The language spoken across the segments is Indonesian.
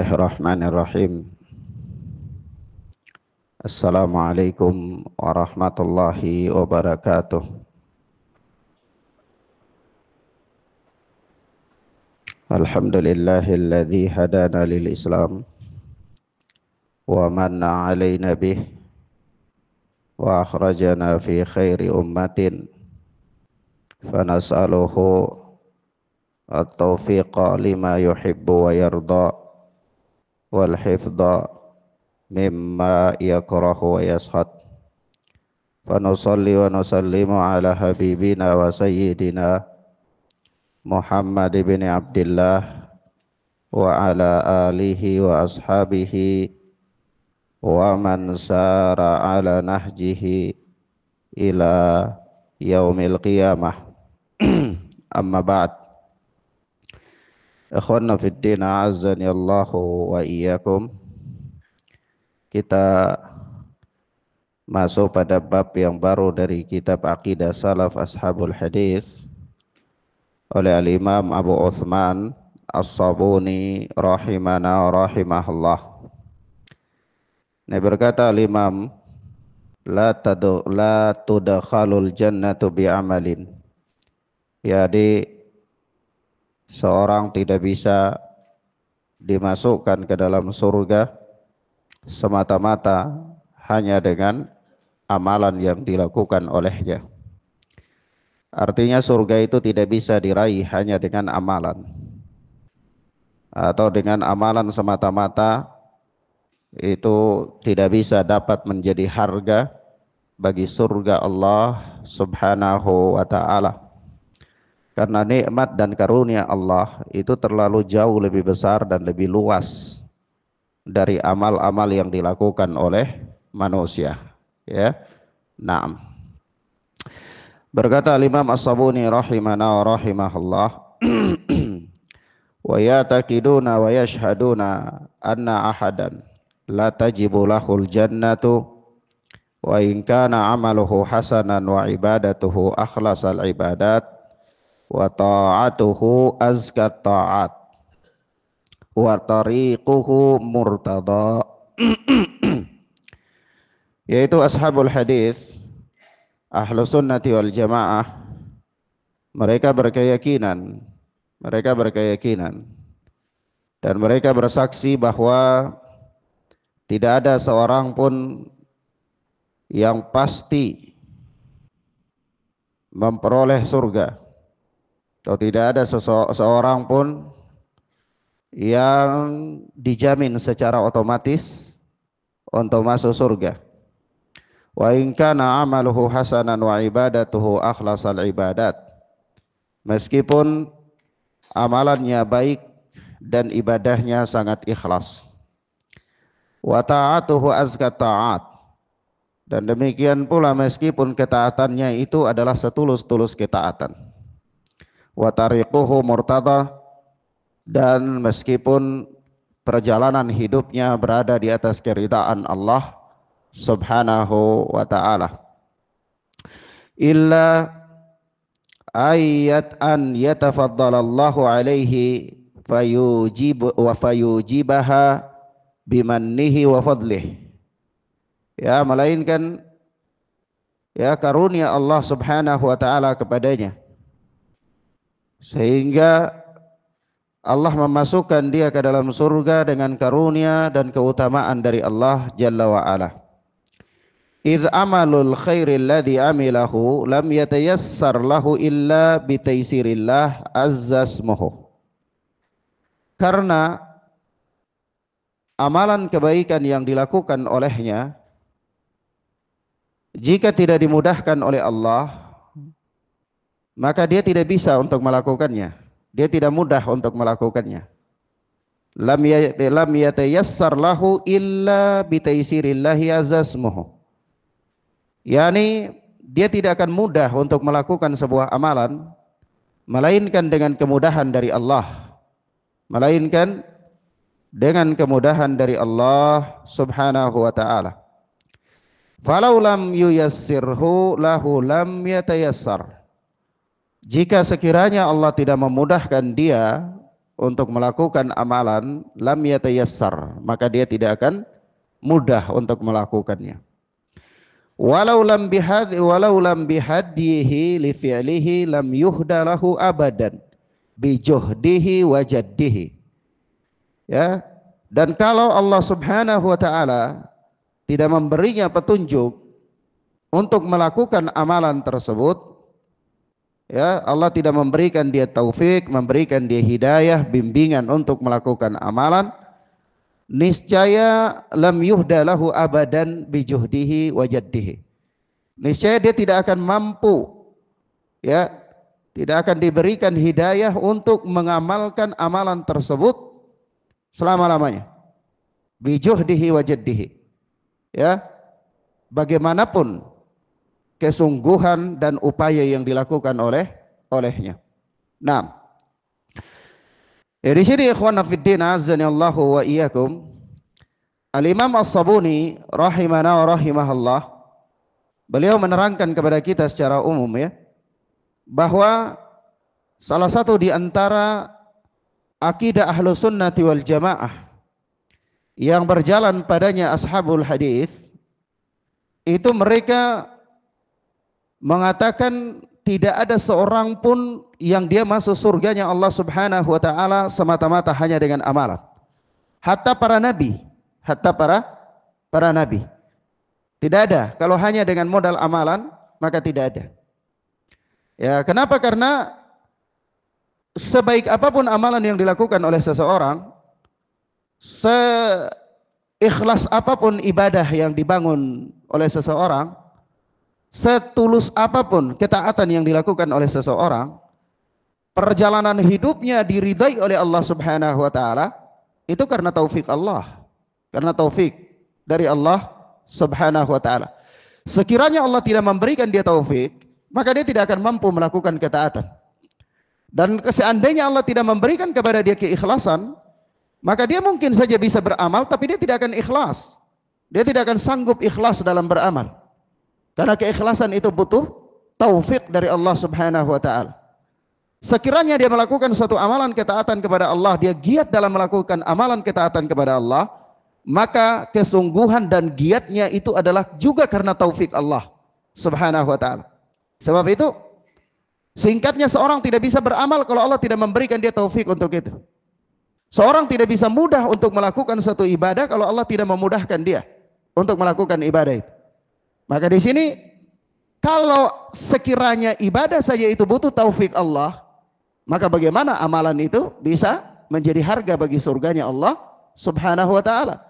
Bismillahirrahmanirrahim. Assalamualaikum warahmatullahi wabarakatuh. Alhamdulillahilladzi hadana lil Islam wa manna alaina bih wa akhrajana fi khairi ummatin fanas'aluhu at-taufiqa lima yuhibbu wa yarda wal hifdha mimma yakrahu wa yaskhad. Fa nusalli wa nusallimu ala habibina wa sayyidina Muhammad ibn Abdullah wa ala alihi wa ashabihi wa man sara ala nahjihi ila yaumil qiyamah. Amma ba'd. Ikhwanna fid din, a'azzani Allahu wa iyyakum. Kita masuk pada bab yang baru dari kitab Aqidah Salaf Ashabul Hadis oleh Al-Imam Abu Uthman As-Sabuni rahimana rahimahullah. Ini berkata Al-Imam, la tudakhalul jannatu bi'amalin. Jadi seorang tidak bisa dimasukkan ke dalam surga semata-mata hanya dengan amalan yang dilakukan olehnya. Artinya surga itu tidak bisa diraih hanya dengan amalan, atau dengan amalan semata-mata itu tidak bisa dapat menjadi harga bagi surga Allah Subhanahu wa ta'ala. Karena nikmat dan karunia Allah itu terlalu jauh lebih besar dan lebih luas dari amal-amal yang dilakukan oleh manusia. Ya, naam. Berkata Imam As-Sabuni rahimana wa rahimahullah, wa yatakiduna wa yashhaduna anna ahadan la tajibu lahul jannatu wa in kana amaluhu hasanan wa ibadatuhu akhlasal ibadat wa ta'atuhu azkat ta'at wa tariquhu murtada. Yaitu ashabul hadis, ahlu sunnati wal jamaah, mereka berkeyakinan dan mereka bersaksi bahwa tidak ada seorang pun yang pasti memperoleh surga, atau tidak ada seorang pun yang dijamin secara otomatis untuk masuk surga. Wa in kana amaluhu hasanan wa ibadatuhu akhlasal ibadat. Meskipun amalannya baik dan ibadahnya sangat ikhlas. Wa ta'atuhu azkat ta'at. Dan demikian pula meskipun ketaatannya itu adalah setulus-tulus ketaatan. Wa tariquhu murtada, dan meskipun perjalanan hidupnya berada di atas keridaan Allah Subhanahu wa ta'ala, illa ayat an yatafaddalallahu alaihi fayujibaha bimannihi wa fadlih. Ya, melainkan ya karunia Allah Subhanahu wa ta'ala kepadanya, sehingga Allah memasukkan dia ke dalam surga dengan karunia dan keutamaan dari Allah Jalla wa Ala. Idh amalul khairil ladzi amilahu lam yatayassar lahu illa bitaysirillah azza ismuhu. Karena amalan kebaikan yang dilakukan olehnya, jika tidak dimudahkan oleh Allah, maka dia tidak bisa untuk melakukannya. Dia tidak mudah untuk melakukannya. Lam yatayassar lahu illa bitaysirillahi azza ismuhu. Yani dia tidak akan mudah untuk melakukan sebuah amalan melainkan dengan kemudahan dari Allah, melainkan dengan kemudahan dari Allah Subhanahu wa ta'ala. Falau lam yuyassirhu lahu lam yatayassar. Jika sekiranya Allah tidak memudahkan dia untuk melakukan amalan, lam yatayassar, maka dia tidak akan mudah untuk melakukannya. Walau lam bihadihi li fi'lihi lam yuhda lahu abadan bi juhdihi wa jaddihi. Ya. Dan kalau Allah Subhanahu wa taala tidak memberinya petunjuk untuk melakukan amalan tersebut, ya, Allah tidak memberikan dia taufik, memberikan dia hidayah, bimbingan untuk melakukan amalan, niscaya lam yuhda lahu abadan bijuhdihi wa jaddihi. Niscaya dia tidak akan mampu, ya, tidak akan diberikan hidayah untuk mengamalkan amalan tersebut selama-lamanya. Bijuhdihi wa jaddihi. Ya. Bagaimanapun kesungguhan dan upaya yang dilakukan olehnya. Nah, ya, di sini ikhwan fiddin azanillahu wa iyyakum, Al-Imam As-Sabuni rahimana wa rahimahullah, beliau menerangkan kepada kita secara umum, ya, bahwa salah satu di antara akidah Ahlus Sunnati wal Jamaah yang berjalan padanya ashabul hadis itu mereka mengatakan tidak ada seorang pun yang dia masuk surganya Allah Subhanahu wa taala semata-mata hanya dengan amalan. Hatta para nabi, para nabi. Tidak ada. Kalau hanya dengan modal amalan, maka tidak ada. Ya, kenapa? Karena sebaik apapun amalan yang dilakukan oleh seseorang, seikhlas apapun ibadah yang dibangun oleh seseorang, setulus apapun ketaatan yang dilakukan oleh seseorang, perjalanan hidupnya diridai oleh Allah Subhanahu wa taala itu karena taufik Allah, karena taufik dari Allah Subhanahu wa taala. Sekiranya Allah tidak memberikan dia taufik, maka dia tidak akan mampu melakukan ketaatan. Dan seandainya Allah tidak memberikan kepada dia keikhlasan, maka dia mungkin saja bisa beramal tapi dia tidak akan ikhlas. Dia tidak akan sanggup ikhlas dalam beramal. Karena keikhlasan itu butuh taufik dari Allah Subhanahu wa taala. Sekiranya dia melakukan suatu amalan ketaatan kepada Allah, dia giat dalam melakukan amalan ketaatan kepada Allah, maka kesungguhan dan giatnya itu adalah juga karena taufik Allah Subhanahu wa taala. Sebab itu singkatnya seorang tidak bisa beramal kalau Allah tidak memberikan dia taufik untuk itu. Seorang tidak bisa mudah untuk melakukan suatu ibadah kalau Allah tidak memudahkan dia untuk melakukan ibadah itu. Maka di sini kalau sekiranya ibadah saja itu butuh taufik Allah, maka bagaimana amalan itu bisa menjadi harga bagi surganya Allah Subhanahu wa taala?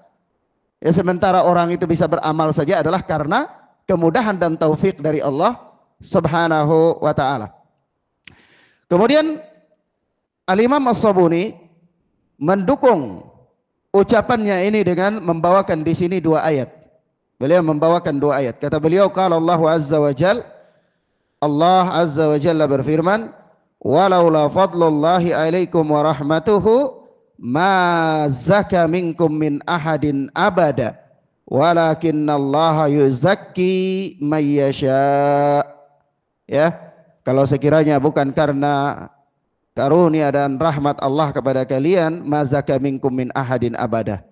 Ya, sementara orang itu bisa beramal saja adalah karena kemudahan dan taufik dari Allah Subhanahu wa taala. Kemudian Al-Imam As-Sabuni mendukung ucapannya ini dengan membawakan di sini dua ayat. Beliau membawakan dua ayat. Kata beliau, qala Allah azza wa jalla, Allah azza wa jalla berfirman, walaula fadlullahi alaikum wa rahmatuhu ma zaka minkum min ahadin abada walakinnallaha yuzakki may yasha. Ya, kalau sekiranya bukan karena karunia dan rahmat Allah kepada kalian, ma zaka minkum min ahadin abada.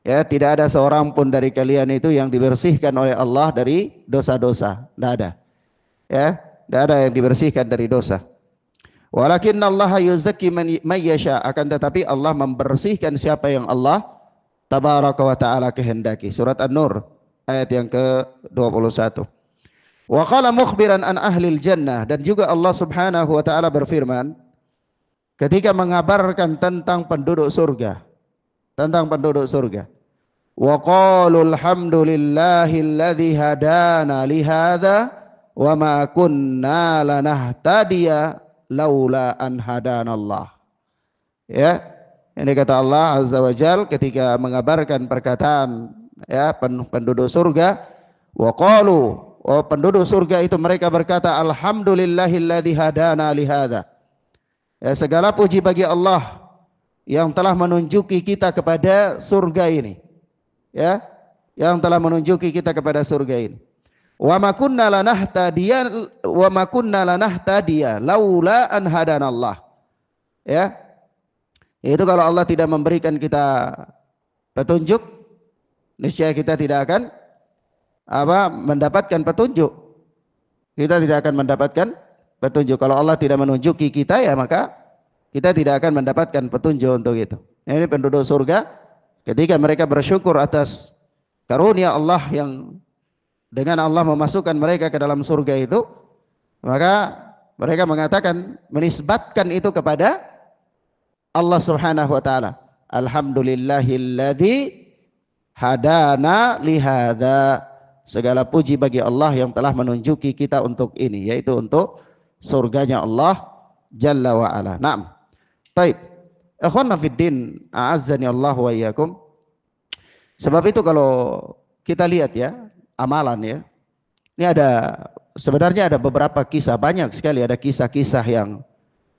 Ya, tidak ada seorang pun dari kalian itu yang dibersihkan oleh Allah dari dosa-dosa. Tidak ada. Ya, tidak ada yang dibersihkan dari dosa. Walakinnallaha yuzakki man yasha, akan tetapi Allah membersihkan siapa yang Allah tabaraka wa taala kehendaki. Surat An-Nur ayat yang ke-21. Wa qala mukhbiran an ahlil jannah, dan juga Allah Subhanahu wa taala berfirman ketika mengabarkan tentang penduduk surga. Wa qalu alhamdulillahilladzi hadana li hadza wa ma kunna lanahtadiya laula an hadanallah. Ya, ini kata Allah azza wa jalla ketika mengabarkan perkataan, ya, penduduk surga. Wa qalu, oh, penduduk surga itu mereka berkata, alhamdulillahilladzi hadana li hadza. Ya, segala puji bagi Allah yang telah menunjuki kita kepada surga ini, ya, yang telah menunjuki kita kepada surga ini. Wa ma kunna lanahtadiya laula an hadanallah. Ya, Yaitu kalau Allah tidak memberikan kita petunjuk, niscaya kita tidak akan mendapatkan petunjuk. Kita tidak akan mendapatkan petunjuk. Kalau Allah tidak menunjuki kita, ya maka kita tidak akan mendapatkan petunjuk untuk itu. Ini penduduk surga ketika mereka bersyukur atas karunia Allah yang dengan Allah memasukkan mereka ke dalam surga itu, maka mereka mengatakan, menisbatkan itu kepada Allah Subhanahu wa taala. Alhamdulillahilladzi hadana lihada. Segala puji bagi Allah yang telah menunjuki kita untuk ini, yaitu untuk surganya Allah Jalla wa ala. Naam. Baik. Ikhwanna fiddin, a'azzani Allah wa iyyakum. Sebab itu kalau kita lihat ya, amalan ya. Ini sebenarnya ada beberapa kisah, banyak sekali ada kisah-kisah yang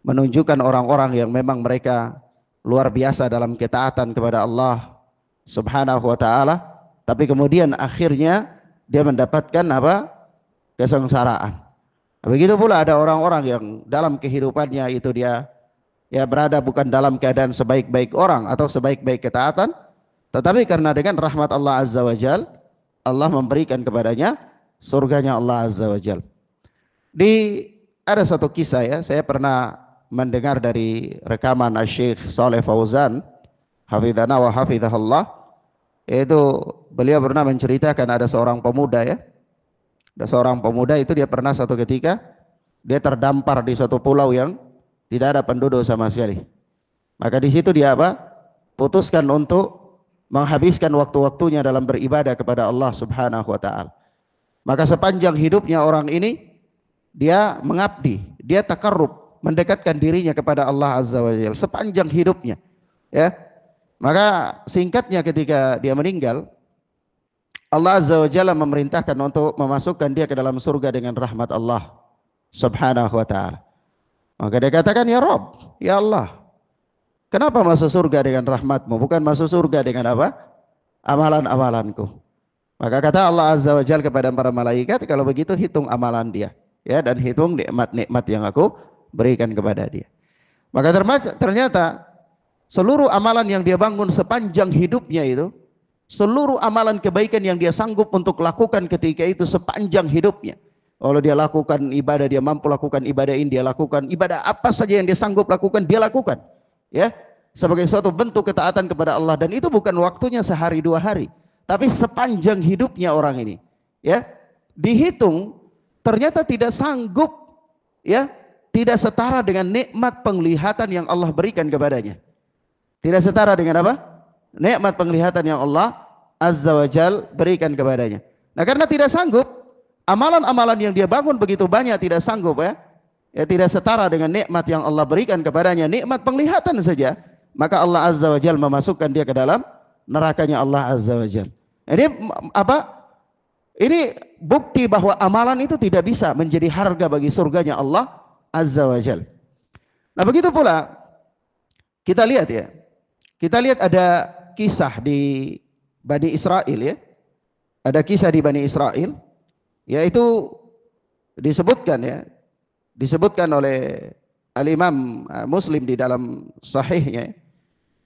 menunjukkan orang-orang yang memang mereka luar biasa dalam ketaatan kepada Allah Subhanahu wa taala, tapi kemudian akhirnya dia mendapatkan kesengsaraan. Begitu pula ada orang-orang yang dalam kehidupannya itu dia berada bukan dalam keadaan sebaik-baik orang atau sebaik-baik ketaatan, tetapi karena dengan rahmat Allah Azza wa Jal, Allah memberikan kepadanya surganya Allah Azza wa Jal. Ada satu kisah ya, saya pernah mendengar dari rekaman Syekh Saleh Fauzan hafizana wa hafizahullah, yaitu beliau pernah menceritakan ada seorang pemuda ya. Ada seorang pemuda itu dia pernah satu ketika dia terdampar di suatu pulau yang tidak ada penduduk sama sekali. Maka di situ dia putuskan untuk menghabiskan waktu-waktunya dalam beribadah kepada Allah Subhanahu wa taala. Maka sepanjang hidupnya orang ini dia mengabdi, dia takarrub, mendekatkan dirinya kepada Allah Azza wa Jalla sepanjang hidupnya. Ya. Maka singkatnya ketika dia meninggal, Allah Azza wa Jalla memerintahkan untuk memasukkan dia ke dalam surga dengan rahmat Allah Subhanahu wa taala. Maka dia katakan, ya Rabb, ya Allah, kenapa masuk surga dengan rahmatmu, bukan masuk surga dengan amalan-amalanku? Maka kata Allah Azza wa Jalla kepada para malaikat, kalau begitu hitung amalan dia, ya, dan hitung nikmat-nikmat yang aku berikan kepada dia. Maka ternyata seluruh amalan yang dia bangun sepanjang hidupnya itu, seluruh amalan kebaikan yang dia sanggup untuk lakukan ketika itu sepanjang hidupnya, kalau dia lakukan ibadah, dia mampu lakukan ibadah ini, dia lakukan ibadah apa saja yang dia sanggup lakukan, dia lakukan, ya, sebagai suatu bentuk ketaatan kepada Allah. Dan itu bukan waktunya sehari dua hari, tapi sepanjang hidupnya orang ini, ya, dihitung ternyata tidak sanggup, ya, tidak setara dengan nikmat penglihatan yang Allah berikan kepadanya. Tidak setara dengan nikmat penglihatan yang Allah Azza wa Jal berikan kepadanya. Nah, karena tidak sanggup, amalan-amalan yang dia bangun begitu banyak tidak sanggup, ya tidak setara dengan nikmat yang Allah berikan kepadanya, nikmat penglihatan saja, maka Allah Azza wa Jal memasukkan dia ke dalam nerakanya Allah Azza wa Jal. Ini Ini bukti bahwa amalan itu tidak bisa menjadi harga bagi surganya Allah Azza wa Jal. Nah, begitu pula kita lihat ya. Kita lihat ada kisah di Bani Israel ya. Ada kisah di Bani Israel, yaitu disebutkan oleh Al-Imam Muslim di dalam sahihnya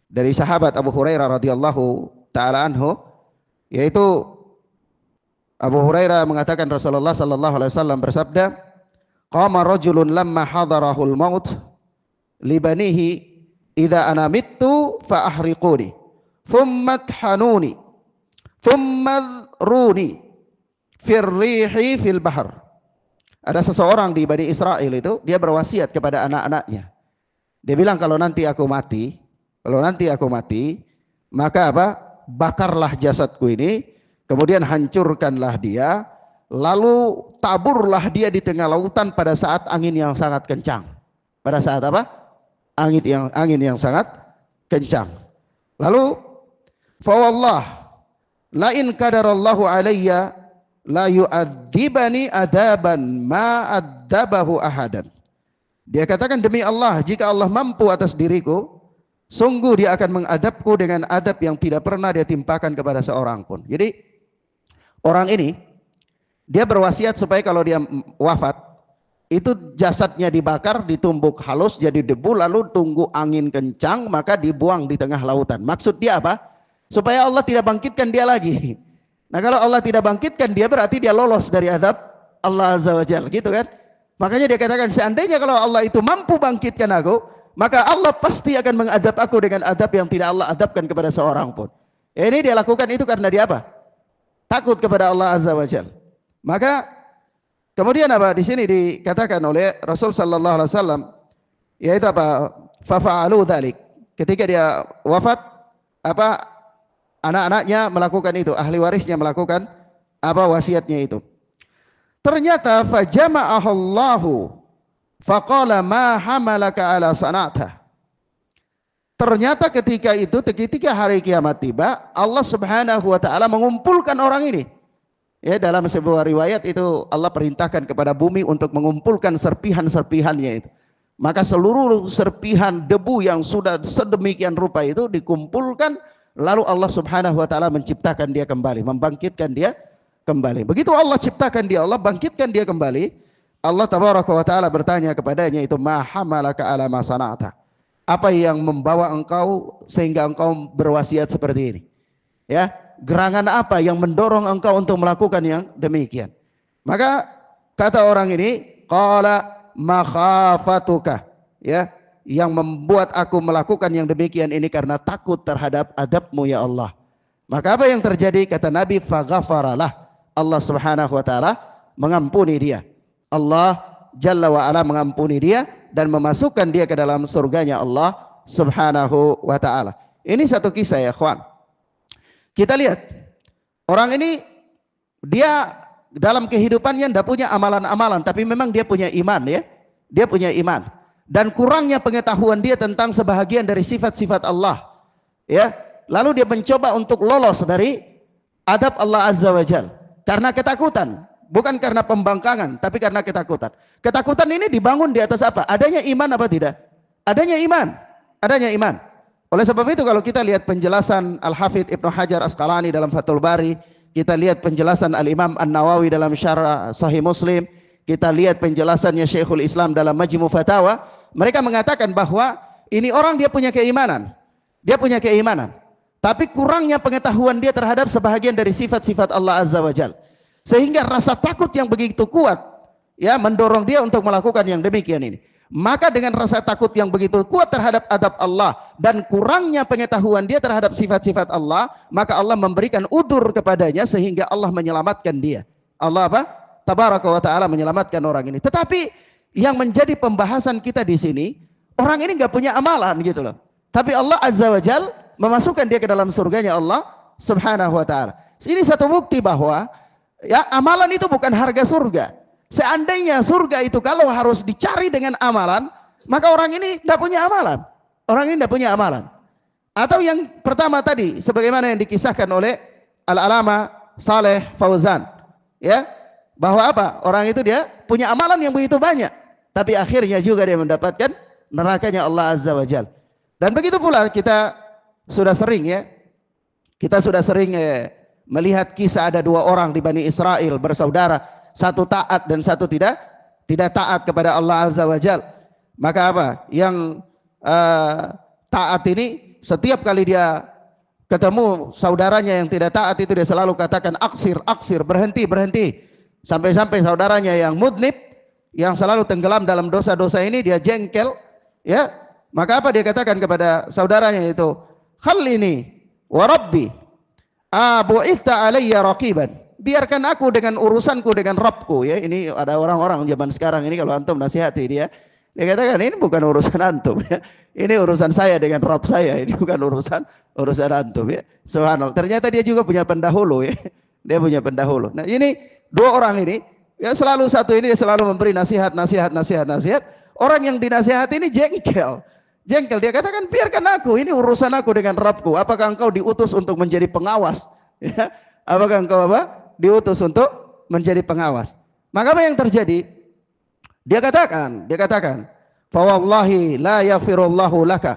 dari sahabat Abu Hurairah radhiyallahu taala anhu, yaitu Abu Hurairah mengatakan Rasulullah sallallahu alaihi wasallam bersabda, qama rajulun lamma hadarahul maut li banihi idza ana mittu fa ahriquni thumma thanuni thumma runi fir rihi fil bahr. Ada seseorang di Bani Israel itu, dia berwasiat kepada anak-anaknya. Dia bilang, kalau nanti aku mati, maka bakarlah jasadku ini, kemudian hancurkanlah dia, lalu taburlah dia di tengah lautan pada saat angin yang sangat kencang. Pada saat angin yang sangat kencang. Lalu fa wallah la in qadarallahu alayya la yu'adzibani adaban ma adzabahu ahadan. Dia katakan, demi Allah, jika Allah mampu atas diriku, sungguh dia akan mengadabku dengan adab yang tidak pernah dia timpakan kepada seorang pun. Jadi orang ini dia berwasiat supaya kalau dia wafat, itu jasadnya dibakar, ditumbuk halus jadi debu, lalu tunggu angin kencang, maka dibuang di tengah lautan. Maksud dia apa? Supaya Allah tidak bangkitkan dia lagi. Nah kalau Allah tidak bangkitkan dia, berarti dia lolos dari azab Allah Azza wa Jalla, gitu kan? Makanya dia katakan, seandainya kalau Allah itu mampu bangkitkan aku, maka Allah pasti akan mengadab aku dengan adab yang tidak Allah adabkan kepada seorang pun. Ini dia lakukan itu karena dia apa? Takut kepada Allah Azza wa Jalla. Maka kemudian apa? Di sini dikatakan oleh Rasul sallallahu alaihi wasallam, yaitu apa? Fafa'alu dzalik. Ketika dia wafat, apa, anak-anaknya melakukan itu, ahli warisnya melakukan apa, wasiatnya itu. Ternyata fajama'ahallahu faqala ma hamalaka ala sana'ta. Ternyata ketika itu, ketika hari kiamat tiba, Allah Subhanahu wa taala mengumpulkan orang ini. Ya, dalam sebuah riwayat itu Allah perintahkan kepada bumi untuk mengumpulkan serpihan-serpihannya itu. Maka seluruh serpihan debu yang sudah sedemikian rupa itu dikumpulkan, lalu Allah Subhanahu wa taala menciptakan dia kembali, membangkitkan dia kembali. Begitu Allah ciptakan dia, Allah bangkitkan dia kembali, Allah tabaraka wa taala bertanya kepadanya itu, ma hamalaka ala ma sana'ta. Apa yang membawa engkau sehingga engkau berwasiat seperti ini? Ya, gerangan apa yang mendorong engkau untuk melakukan yang demikian? Maka kata orang ini, qala makhafatuka, ya, yang membuat aku melakukan yang demikian ini karena takut terhadap adab-Mu ya Allah. Maka apa yang terjadi? Kata Nabi, faghafaralah, Allah Subhanahu wa taala mengampuni dia. Allah Jalla wa ala mengampuni dia dan memasukkan dia ke dalam surganya Allah Subhanahu wa taala. Ini satu kisah ya, ikhwan. Kita lihat, orang ini dia dalam kehidupannya tidak punya amalan-amalan, tapi memang dia punya iman, ya. Dia punya iman. Dan kurangnya pengetahuan dia tentang sebahagian dari sifat-sifat Allah, ya. Lalu dia mencoba untuk lolos dari adab Allah Azza wa Jalla karena ketakutan, bukan karena pembangkangan, tapi karena ketakutan. Ketakutan ini dibangun di atas apa? Adanya iman apa tidak? Adanya iman. Adanya iman. Oleh sebab itu kalau kita lihat penjelasan Al-Hafidh Ibnu Hajar Asqalani dalam Fathul Bari, kita lihat penjelasan Al-Imam An-Nawawi dalam Syarah Sahih Muslim, kita lihat penjelasannya Syekhul Islam dalam Majmu' Fatawa, mereka mengatakan bahwa ini orang dia punya keimanan. Dia punya keimanan. Tapi kurangnya pengetahuan dia terhadap sebahagian dari sifat-sifat Allah Azza wa Jalla. Sehingga rasa takut yang begitu kuat, ya, mendorong dia untuk melakukan yang demikian ini. Maka dengan rasa takut yang begitu kuat terhadap adab Allah dan kurangnya pengetahuan dia terhadap sifat-sifat Allah, maka Allah memberikan udzur kepadanya sehingga Allah menyelamatkan dia. Allah apa? Tabaraka wa taala menyelamatkan orang ini. Tetapi yang menjadi pembahasan kita di sini, orang ini nggak punya amalan gitu loh. Tapi Allah Azza wa Jalla memasukkan dia ke dalam surganya Allah Subhanahu wa taala. Ini satu bukti bahwa ya, amalan itu bukan harga surga. Seandainya surga itu kalau harus dicari dengan amalan, maka orang ini tidak punya amalan. Orang ini tidak punya amalan. Atau yang pertama tadi, sebagaimana yang dikisahkan oleh Al-Alama Saleh Fauzan, ya, bahwa apa? Orang itu dia punya amalan yang begitu banyak, tapi akhirnya juga dia mendapatkan nerakanya Allah Azza wa Jalla. Dan begitu pula kita sudah sering, ya, kita sudah sering melihat kisah ada dua orang di Bani Israel bersaudara, satu taat dan satu tidak taat kepada Allah Azza wa Jalla. Maka apa? Yang taat ini setiap kali dia ketemu saudaranya yang tidak taat itu dia selalu katakan aksir, aksir, berhenti, berhenti. Sampai-sampai saudaranya yang mudnib, yang selalu tenggelam dalam dosa-dosa ini dia jengkel, ya. Maka apa dia katakan kepada saudaranya itu? Khallini wa rabbi abu'itha alayya raqiban. Biarkan aku dengan urusanku dengan Rabbku, ya. Ini ada orang-orang zaman sekarang ini kalau antum nasihati dia katakan ini bukan urusan antum, ya. Ini urusan saya dengan Rabb saya, ini bukan urusan antum, ya. Subhanallah. Ternyata dia juga punya pendahulu, ya. Dia punya pendahulu. Nah, ini dua orang ini, ya, selalu satu ini dia selalu memberi nasihat. Orang yang dinasihati ini jengkel. Dia katakan biarkan aku, ini urusan aku dengan Rabbku. Apakah engkau diutus untuk menjadi pengawas? Ya. Apakah engkau apa? Diutus untuk menjadi pengawas. Maka apa yang terjadi? Dia katakan, fa wallahi la yaghfirullahu laka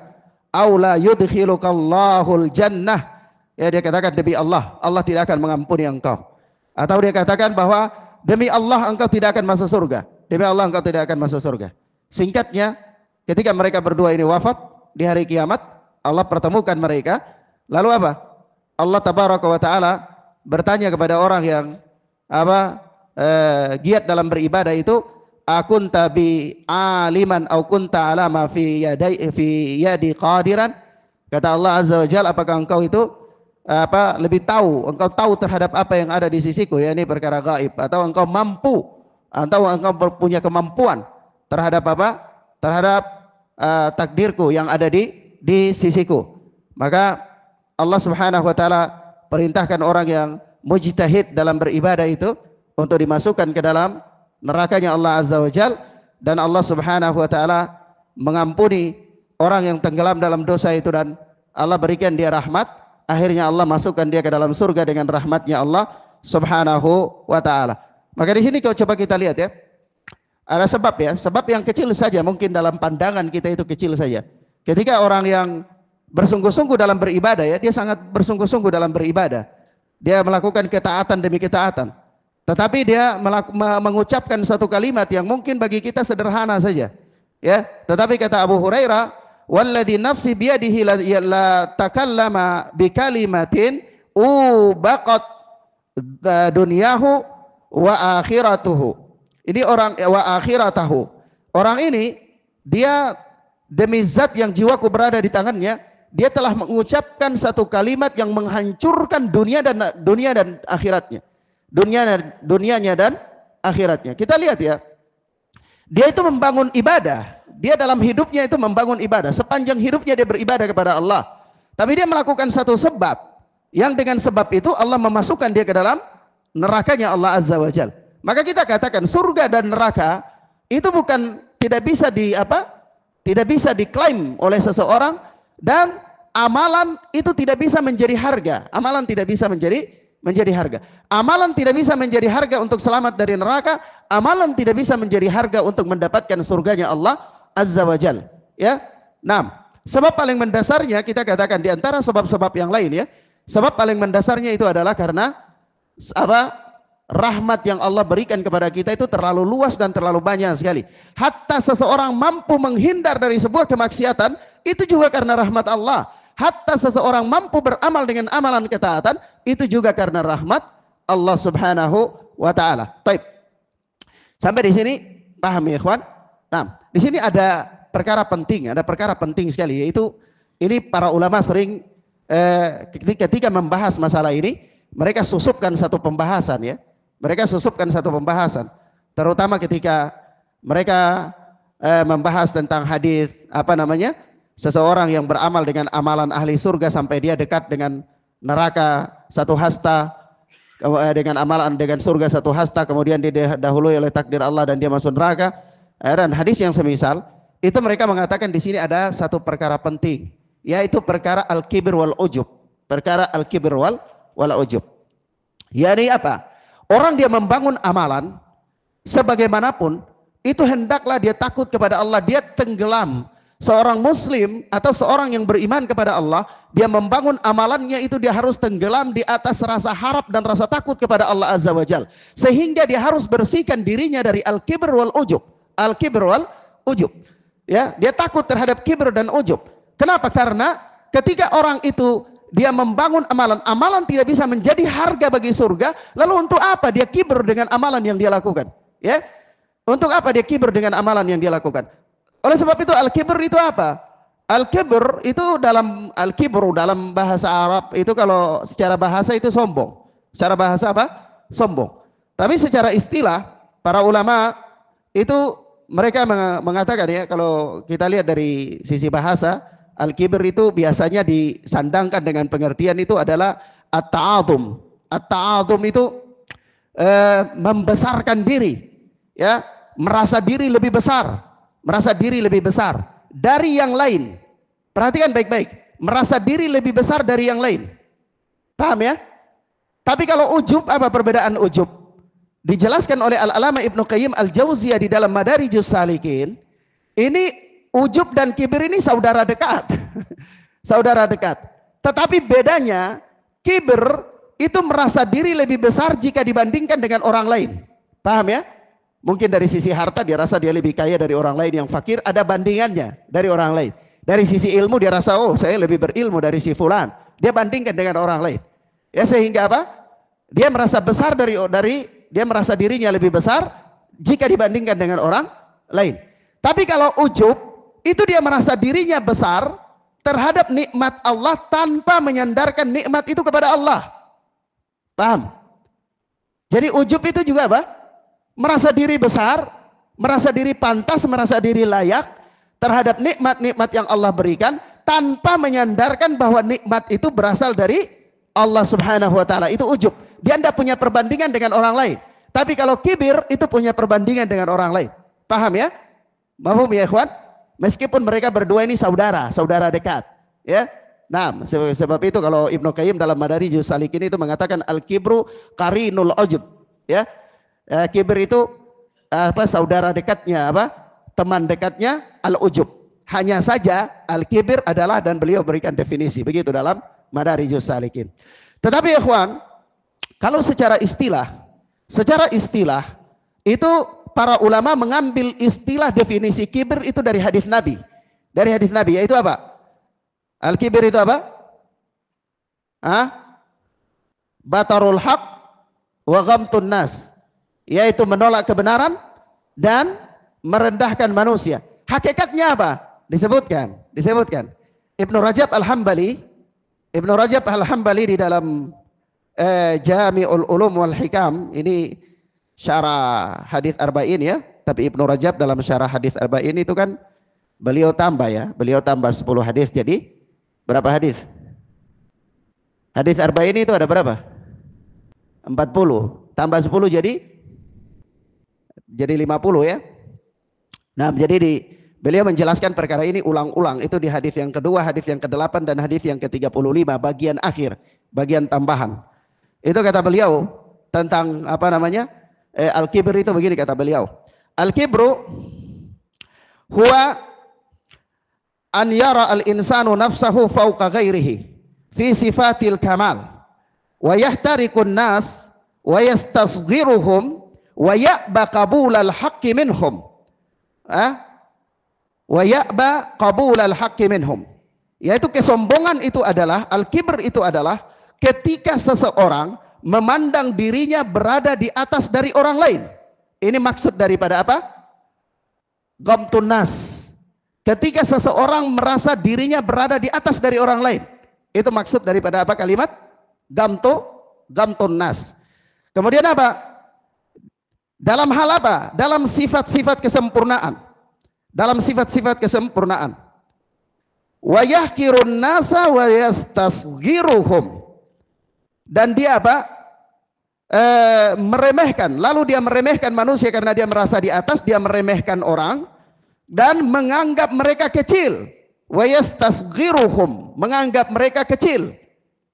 aw la yudkhilukallahul jannah. Ya, dia katakan demi Allah, Allah tidak akan mengampuni engkau. Atau dia katakan bahwa demi Allah engkau tidak akan masuk surga. demi Allah engkau tidak akan masuk surga. Singkatnya, ketika mereka berdua ini wafat di hari kiamat, Allah pertemukan mereka. Lalu apa? Allah tabaraka wa taala bertanya kepada orang yang giat dalam beribadah itu, akunta bi aliman au kunta alama fi yadi qadiran. Kata Allah azza wa jalla, apakah engkau itu lebih tahu, engkau tahu terhadap apa yang ada di sisiku, ya ini perkara gaib, atau engkau mampu, atau engkau punya kemampuan terhadap terhadap takdirku yang ada di sisiku. Maka Allah subhanahu wa ta'ala perintahkan orang yang mujtahid dalam beribadah itu untuk dimasukkan ke dalam nerakanya Allah azza wa jalla, dan Allah subhanahu wa ta'ala mengampuni orang yang tenggelam dalam dosa itu, dan Allah berikan dia rahmat. Akhirnya Allah masukkan dia ke dalam surga dengan rahmatnya Allah subhanahu wa ta'ala. Maka di sini kalau coba kita lihat ya, ada sebab ya, sebab yang kecil saja, mungkin dalam pandangan kita itu kecil saja. Ketika orang yang bersungguh-sungguh dalam beribadah ya, dia sangat bersungguh-sungguh dalam beribadah. Dia melakukan ketaatan demi ketaatan. Tetapi dia mengucapkan satu kalimat yang mungkin bagi kita sederhana saja. Ya, tetapi kata Abu Hurairah, walladzi nafsi biyadihi la takallama bikalimatin ubaqat dunyahu wa akhiratuhu. Ini orang wa akhiratahu. Orang ini dia demi zat yang jiwaku berada di tangannya, dia telah mengucapkan satu kalimat yang menghancurkan dunia dan akhiratnya. Dunianya dan akhiratnya. Kita lihat ya. Dia itu membangun ibadah. Dia dalam hidupnya itu membangun ibadah. Sepanjang hidupnya dia beribadah kepada Allah. Tapi dia melakukan satu sebab, yang dengan sebab itu Allah memasukkan dia ke dalam nerakanya Allah azza wa jalla. Maka kita katakan surga dan neraka itu bukan tidak bisa diklaim oleh seseorang, dan amalan itu tidak bisa menjadi harga. Amalan tidak bisa menjadi harga. Amalan tidak bisa menjadi harga untuk selamat dari neraka. Amalan tidak bisa menjadi harga untuk mendapatkan surganya Allah azza wa jalla. Ya. Nah, sebab paling mendasarnya kita katakan di antara sebab-sebab yang lain ya. Sebab paling mendasarnya itu adalah karena rahmat yang Allah berikan kepada kita itu terlalu luas dan terlalu banyak sekali. Hatta seseorang mampu menghindar dari sebuah kemaksiatan itu juga karena rahmat Allah. Hatta seseorang mampu beramal dengan amalan ketaatan itu juga karena rahmat Allah subhanahu wa ta'ala. Baik. Sampai di sini paham ya ikhwan? Nah, di sini ada perkara penting sekali, yaitu ini para ulama sering ketika membahas masalah ini, mereka susupkan satu pembahasan ya. Mereka susupkan satu pembahasan, terutama ketika mereka membahas tentang hadis seseorang yang beramal dengan amalan ahli surga sampai dia dekat dengan neraka satu hasta, dengan amalan dengan surga satu hasta, kemudian dia dahului oleh takdir Allah dan dia masuk neraka. Dan hadis yang semisal itu mereka mengatakan di sini ada satu perkara penting, yaitu perkara al-kibr wal ujub. Perkara al-kibr wal ujub. Yani apa? Orang dia membangun amalan sebagaimanapun itu hendaklah dia takut kepada Allah, dia tenggelam. Seorang muslim atau seorang yang beriman kepada Allah, dia membangun amalannya itu dia harus tenggelam di atas rasa harap dan rasa takut kepada Allah azza wa jalla, sehingga dia harus bersihkan dirinya dari al-kibr wal ujub. Al-kibr wal ujub. Ya, dia takut terhadap kibr dan ujub. Kenapa? Karena ketika orang itu dia membangun amalan tidak bisa menjadi harga bagi surga, lalu untuk apa dia kibr dengan amalan yang dia lakukan? Ya, untuk apa dia kibr dengan amalan yang dia lakukan? Oleh sebab itu al-kibr itu apa? Al-kibr itu dalam bahasa Arab itu kalau secara bahasa itu sombong. Secara bahasa apa? Sombong. Tapi secara istilah para ulama itu mereka mengatakan ya, kalau kita lihat dari sisi bahasa, al-kibr itu biasanya disandangkan dengan pengertian itu adalah at-ta'adhum. At-ta'adhum itu membesarkan diri, ya, merasa diri lebih besar dari yang lain. Perhatikan baik-baik, merasa diri lebih besar dari yang lain. Paham ya? Tapi kalau ujub, apa perbedaan ujub? Dijelaskan oleh Al-Alama Ibnu Qayyim Al-Jauziyah di dalam Madarijus Salikin. Ini ujub dan kibir ini saudara dekat. Saudara dekat. Tetapi bedanya, kibir itu merasa diri lebih besar jika dibandingkan dengan orang lain. Paham ya? Mungkin dari sisi harta dia rasa dia lebih kaya dari orang lain yang fakir, ada bandingannya dari orang lain. Dari sisi ilmu dia rasa, oh saya lebih berilmu dari si fulan. Dia bandingkan dengan orang lain. Ya, sehingga apa? Dia merasa besar dia merasa dirinya lebih besar jika dibandingkan dengan orang lain. Tapi kalau ujub, itu dia merasa dirinya besar terhadap nikmat Allah tanpa menyandarkan nikmat itu kepada Allah. Paham? Jadi ujub itu juga apa? Merasa diri besar, merasa diri pantas, merasa diri layak terhadap nikmat-nikmat yang Allah berikan tanpa menyandarkan bahwa nikmat itu berasal dari Allah Subhanahu wa taala. Itu ujub. Dia tidak punya perbandingan dengan orang lain. Tapi kalau kibir itu punya perbandingan dengan orang lain. Paham ya? Mahfum ya ikhwan? Meskipun mereka berdua ini saudara dekat, ya. Nah, sebab itu kalau Ibnu Qayyim dalam Madarijus Salikin itu mengatakan al-kibru qarinul ujub, ya. Kibir itu saudara dekatnya, teman dekatnya al-ujub. Hanya saja al-kibir adalah, dan beliau berikan definisi begitu dalam Madarijus Salikin. Tetapi ikhwan, kalau secara istilah itu para ulama mengambil istilah definisi kibir itu dari hadis Nabi. Dari hadis Nabi, yaitu apa? Al-kibir itu apa? Batarul haq wa ghamtun nas. Yaitu menolak kebenaran dan merendahkan manusia. Hakikatnya apa? Disebutkan. Ibnu Rajab Al-Hambali di dalam Jami'ul Ulum wal Hikam, ini syarah hadis Arba'in ya, tapi Ibnu Rajab dalam syarah hadis Arba'in itu kan beliau tambah 10 hadis, jadi berapa hadis? Hadis Arba'in itu ada berapa? 40 tambah 10 jadi 50 ya. Nah, jadi beliau menjelaskan perkara ini ulang-ulang, itu di hadis yang kedua, hadis yang ke-8 dan hadis yang ke-35 bagian akhir, bagian tambahan. Itu kata beliau tentang al-kibr itu begini kata beliau. Al-kibru huwa an yara al-insanu nafsahu fawqa ghairihi fi sifatil kamal wa yahtariqun nas wa yastasghiruhum wa ya'ba qabulal haqqi minhum. Wa ya'ba qabulal haqqi minhum. Yaitu kesombongan itu adalah, al-kibr itu adalah ketika seseorang memandang dirinya berada di atas dari orang lain. Ini maksud daripada apa? Ghamtun nas. Ketika seseorang merasa dirinya berada di atas dari orang lain. Itu maksud daripada apa kalimat? Ghamtun nas. Kemudian apa? Dalam hal apa? Dalam sifat-sifat kesempurnaan. Wa yahkirun nasa wa yastasghiruhum. Dan dia apa? Meremehkan. Lalu dia meremehkan manusia karena dia merasa di atas, dia meremehkan orang dan menganggap mereka kecil. Wa yastasghiruhum, menganggap mereka kecil.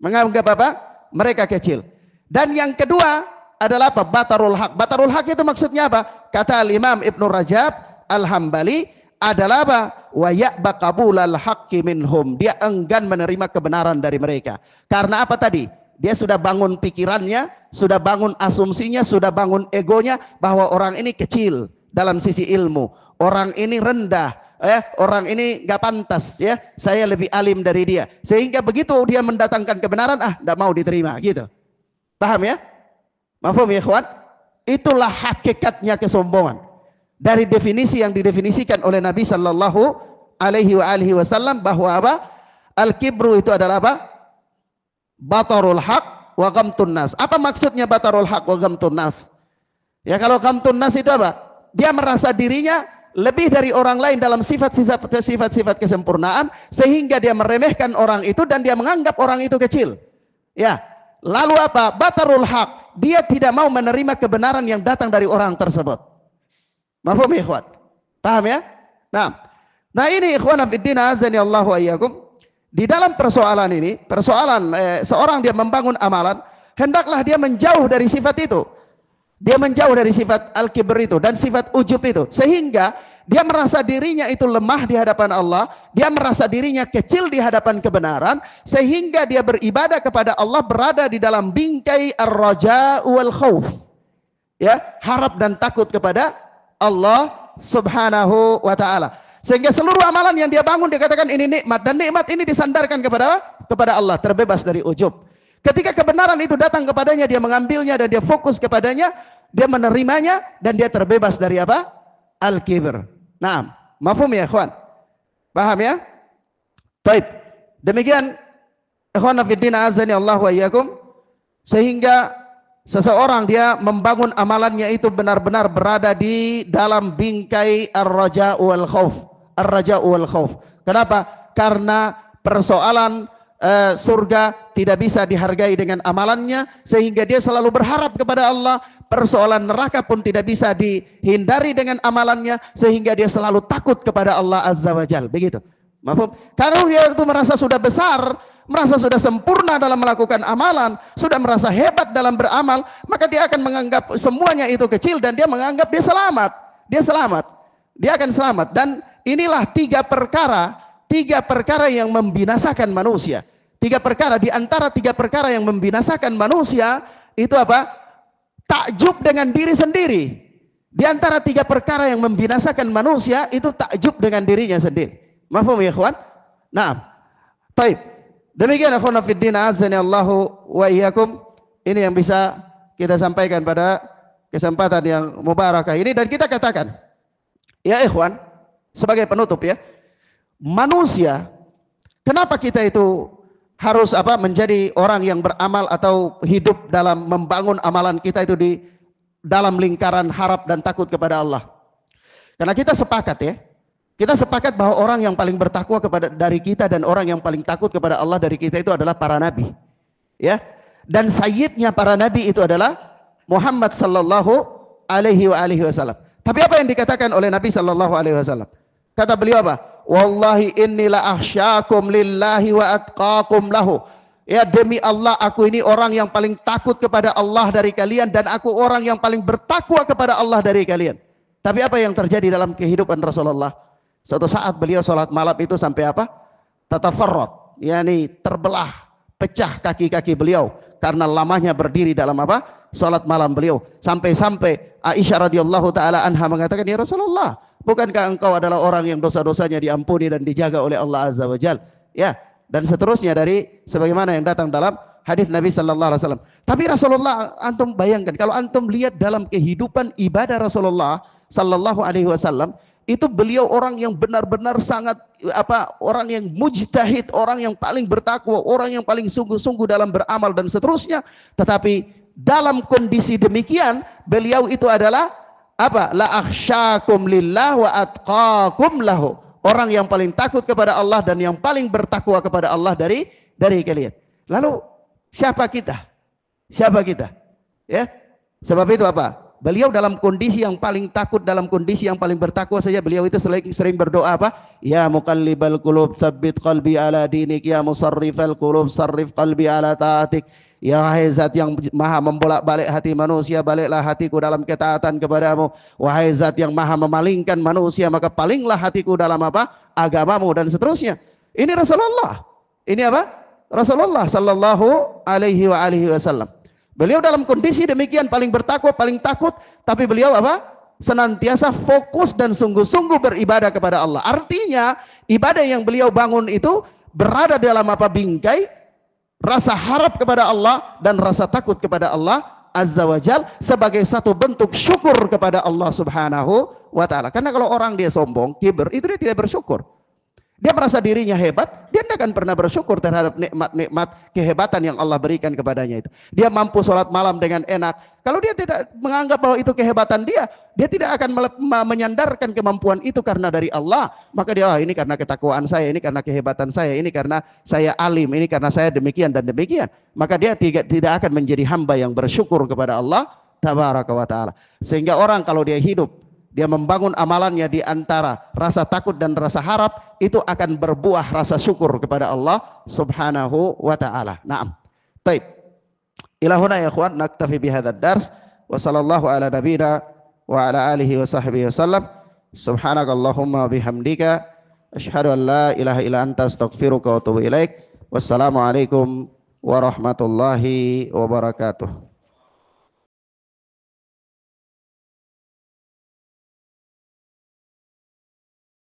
Menganggap apa? Mereka kecil. Dan yang kedua adalah apa? Batarul haq. Batarul haq itu maksudnya apa? Kata Imam Ibnu Rajab Al-Hambali adalah apa? Wa ya'ba qabulal haqqi minhum. Dia enggan menerima kebenaran dari mereka. Karena apa tadi? Dia sudah bangun pikirannya, sudah bangun asumsinya, sudah bangun egonya bahwa orang ini kecil dalam sisi ilmu. Orang ini rendah, orang ini nggak pantas ya. Saya lebih alim dari dia. Sehingga begitu dia mendatangkan kebenaran, nggak mau diterima gitu. Paham ya? Mafhum ya ikhwan? Itulah hakikatnya kesombongan. Dari definisi yang didefinisikan oleh Nabi sallallahu alaihi wasallam bahwa apa? Al-kibru itu adalah apa? Batarul haq wa ghamtun nas. Apa maksudnya batarul haq wa ghamtun nas? Ya, kalau ghamtun nas itu apa? Dia merasa dirinya lebih dari orang lain dalam sifat-sifat kesempurnaan sehingga dia meremehkan orang itu dan dia menganggap orang itu kecil. Ya. Lalu apa? Batarul haq. Dia tidak mau menerima kebenaran yang datang dari orang tersebut. Mafhum ya ikhwan? Paham ya? Nah ini ikhwan fiddin azani Allahu ayyakum. Di dalam persoalan ini, seorang dia membangun amalan, hendaklah dia menjauh dari sifat itu. Dia menjauh dari sifat al-kibr itu dan sifat ujub itu, sehingga dia merasa dirinya itu lemah di hadapan Allah, dia merasa dirinya kecil di hadapan kebenaran, sehingga dia beribadah kepada Allah berada di dalam bingkai ar-raja wal khauf. Ya, harap dan takut kepada Allah Subhanahu wa taala. Sehingga seluruh amalan yang dia bangun dikatakan ini nikmat, dan nikmat ini disandarkan kepada Allah, terbebas dari ujub. Ketika kebenaran itu datang kepadanya, dia mengambilnya dan dia fokus kepadanya, dia menerimanya dan dia terbebas dari apa? Al-kibr. Naam, mafhum ya ikhwan? Paham ya? Baik. Demikian ikhwan fillah azani Allah wa iyyakum, sehingga seseorang dia membangun amalannya itu benar-benar berada di dalam bingkai ar-raja wal khauf. Ar-raja wal khauf. Kenapa? Karena persoalan surga tidak bisa dihargai dengan amalannya, sehingga dia selalu berharap kepada Allah. Persoalan neraka pun tidak bisa dihindari dengan amalannya, sehingga dia selalu takut kepada Allah Azza wa Jal. Begitu. Mafhum? Kalau dia itu merasa sudah besar, merasa sudah sempurna dalam melakukan amalan, sudah merasa hebat dalam beramal, maka dia akan menganggap semuanya itu kecil dan dia menganggap dia selamat. Dia selamat. Dia akan selamat. Dan inilah tiga perkara yang membinasakan manusia. Tiga perkara, di antara tiga perkara yang membinasakan manusia itu apa? Takjub dengan diri sendiri. Di antara tiga perkara yang membinasakan manusia itu takjub dengan dirinya sendiri. Mafhum ya ikhwan? Naam. Baik. Demikian akhwana fiddin azani Allahu wa iyyakum. Ini yang bisa kita sampaikan pada kesempatan yang mubarakah ini, dan kita katakan, ya ikhwan, sebagai penutup ya, manusia, kenapa kita itu harus menjadi orang yang beramal atau hidup dalam membangun amalan kita itu di dalam lingkaran harap dan takut kepada Allah? Karena kita sepakat ya, kita sepakat bahwa orang yang paling bertakwa dari kita dan orang yang paling takut kepada Allah dari kita itu adalah para nabi. Ya. Dan sayyidnya para nabi itu adalah Muhammad sallallahu alaihi wasallam. Tapi apa yang dikatakan oleh Nabi sallallahu alaihi wasallam? Kata beliau apa? Wallahi inni la akhsyakum lillahi wa atqakum lahu. Ya, demi Allah aku ini orang yang paling takut kepada Allah dari kalian, dan aku orang yang paling bertakwa kepada Allah dari kalian. Tapi apa yang terjadi dalam kehidupan Rasulullah? Suatu saat beliau sholat malam itu sampai apa? Tatafarrad, yakni terbelah, pecah kaki-kaki beliau karena lamanya berdiri dalam apa? Sholat malam beliau. Sampai-sampai Aisyah radhiyallahu taala anha mengatakan, ya Rasulullah, bukankah engkau adalah orang yang dosa-dosanya diampuni dan dijaga oleh Allah Azza wa Jal? Ya, dan seterusnya dari sebagaimana yang datang dalam hadis Nabi sallallahu alaihi wasallam. Tapi Rasulullah, antum bayangkan kalau antum lihat dalam kehidupan ibadah Rasulullah sallallahu alaihi wasallam, itu beliau orang yang benar-benar sangat orang yang mujtahid, orang yang paling bertakwa, orang yang paling sungguh-sungguh dalam beramal dan seterusnya. Tetapi dalam kondisi demikian, beliau itu adalah la akhsyakum lillah wa atqakum lahu. Orang yang paling takut kepada Allah dan yang paling bertakwa kepada Allah dari kalian. Lalu siapa kita? Siapa kita? Ya. Sebab itu apa? Beliau dalam kondisi yang paling takut, dalam kondisi yang paling bertakwa saja, beliau itu sering berdoa apa? Ya muqallibal qulub tsabbit qalbi ala dinik, ya musarrifal qulub sarrif qalbi ala taatik. Ya wahai zat yang maha membolak-balik hati manusia, baliklah hatiku dalam ketaatan kepadamu. Wahai zat yang maha memalingkan manusia, maka palinglah hatiku dalam apa? Agamamu, dan seterusnya. Ini Rasulullah. Ini apa? Rasulullah sallallahu alaihi wasallam. Beliau dalam kondisi demikian paling bertakwa, paling takut, tapi beliau apa? Senantiasa fokus dan sungguh-sungguh beribadah kepada Allah. Artinya ibadah yang beliau bangun itu berada dalam apa? Bingkai rasa harap kepada Allah dan rasa takut kepada Allah Azza wa Jal, sebagai satu bentuk syukur kepada Allah Subhanahu wa ta'ala. Karena kalau orang dia sombong, kibir, itu dia tidak bersyukur. Dia merasa dirinya hebat, dia tidak akan pernah bersyukur terhadap nikmat-nikmat kehebatan yang Allah berikan kepadanya itu. Dia mampu sholat malam dengan enak. Kalau dia tidak menganggap bahwa itu kehebatan dia tidak akan menyandarkan kemampuan itu karena dari Allah. Maka dia, ini karena ketakwaan saya, ini karena kehebatan saya, ini karena saya alim, ini karena saya demikian dan demikian. Maka dia tidak akan menjadi hamba yang bersyukur kepada Allah Tabaraka wa ta'ala. Sehingga orang kalau dia hidup, dia membangun amalannya di antara rasa takut dan rasa harap, itu akan berbuah rasa syukur kepada Allah Subhanahu wa ta'ala. Naam. Baik. Ila huna ya ikhwan naktafi bihadzal dars wa sallallahu ala nabiyina wa ala alihi wa sahbihi wasallam. Subhanakallahumma bihamdika asyhadu an la ilaha illa anta astaghfiruka wa atubu ilaik. Wassalamu alaikum warahmatullahi wabarakatuh.